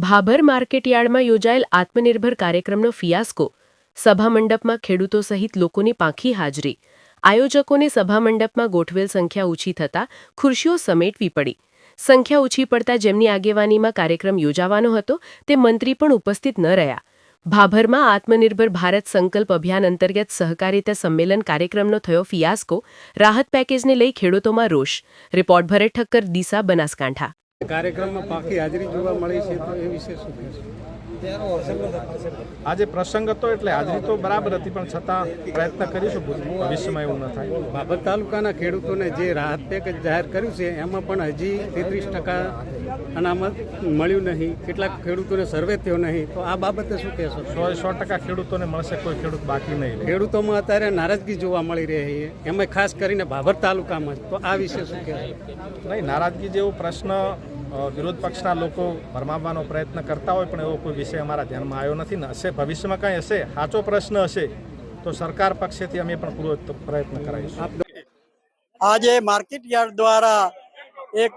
ભાભર માર્કેટયાર્ડમાં યોજાયેલ આત્મનિર્ભર કાર્યક્રમનો ફિયાસ્કો, સભામંડપમાં ખેડૂતો સહિત લોકોની પાંખી હાજરી, આયોજકોને સભામંડપમાં ગોઠવેલ સંખ્યા ઓછી થતાં ખુરશીઓ સમેટવી પડી. સંખ્યા ઓછી પડતા જેમની આગેવાનીમાં કાર્યક્રમ યોજાવાનો હતો તે મંત્રી પણ ઉપસ્થિત ન રહ્યા. ભાભરમાં આત્મનિર્ભર ભારત સંકલ્પ અભિયાન અંતર્ગત સહકારિતા સંમેલન કાર્યક્રમનો થયો ફિયાસ્કો, રાહત પેકેજને લઈ ખેડૂતોમાં રોષ. રિપોર્ટ ભરત ઠક્કર, ડીસા, બનાસકાંઠા. કાર્યક્રમમાં પાકી હાજરી જોવા મળી છે, તો એ વિશે શું કહેશો? આજે પ્રસંગ હતો એટલે હાજરી તો બરાબર હતી, પણ છતાં પ્રયત્ન કરીશું ભવિષ્યમાં એવું ન થાય. ભાભર તાલુકાના ખેડૂતોને જે રાહત પેકેજ જાહેર કર્યું છે એમાં પણ હજી 33% અનામત મળ્યું નહીં, કેટલાક ખેડૂતોને સર્વે થયો નહીં, તો આ બાબતે શું કહેશો? 100% ખેડૂતોને મળશે, કોઈ ખેડૂત બાકી નહીં. ખેડૂતોમાં અત્યારે નારાજગી જોવા મળી રહી છે, એમાં ખાસ કરીને ભાભર તાલુકામાં, તો આ વિશે શું કહેશો? નહીં, નારાજગી જેવો પ્રશ્ન વિરોધ પક્ષના લોકો ભરમાવવાનો પ્રયત્ન કરતા હોય, પણ એવો કોઈ વિષય અમારા ધ્યાનમાં આવ્યો નથી ને હશે. ભવિષ્યમાં કંઈ હશે, સાચો પ્રશ્ન હશે તો સરકાર પક્ષેથી અમે પણ પૂરો પ્રયત્ન કરાવીશું. આજે માર્કેટ યાર્ડ દ્વારા એક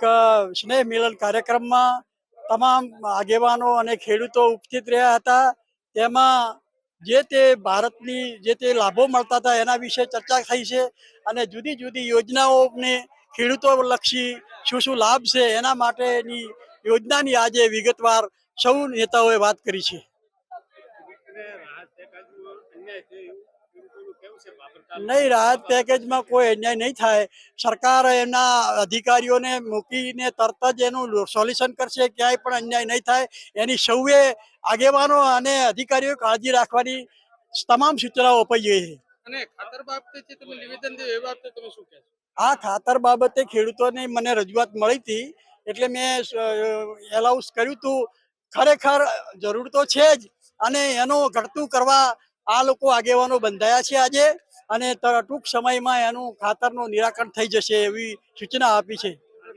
સ્નેહ મિલન કાર્યક્રમમાં તમામ આગેવાનો અને ખેડૂતો ઉપસ્થિત રહ્યા હતા. તેમાં જે તે ભારતની જે તે લાભો મળતા હતા એના વિશે ચર્ચા થઈ છે અને જુદી જુદી યોજનાઓને ખેડૂતો લક્ષી શું શું લાભ છે એના માટેની યોજનાની આજે વિગતવાર સૌ નેતાઓએ વાત કરી છે. નહીં, રાહત પેકેજમાં કોઈ અન્યાય નહીં થાય. સરકાર એના અધિકારીઓને મૂકીને તરત જ એનું સોલ્યુશન કરશે, ક્યાંય પણ અન્યાય નહીં થાય એની સૌએ આગેવાનો અને અધિકારીઓ કાળજી રાખવાની તમામ સૂચનાઓ અપાઈ ગઈ છે. અને ખાતર બાબતે જે તમે નિવેદન દે એ બાબતે તમે શું કહેશો? આ ખાતર બાબતે ખેડૂતોને મને રજૂઆત મળી હતી એટલે મેં એલાઉન્સ કર્યું હતું. ખરેખર જરૂર તો છે જ અને એનું ઘટતું કરવા આ લોકો આગેવાનો બંધાયા છે આજે, અને ટૂંક સમયમાં એનું ખાતરનું નિરાકરણ થઈ જશે એવી સૂચના આપી છે.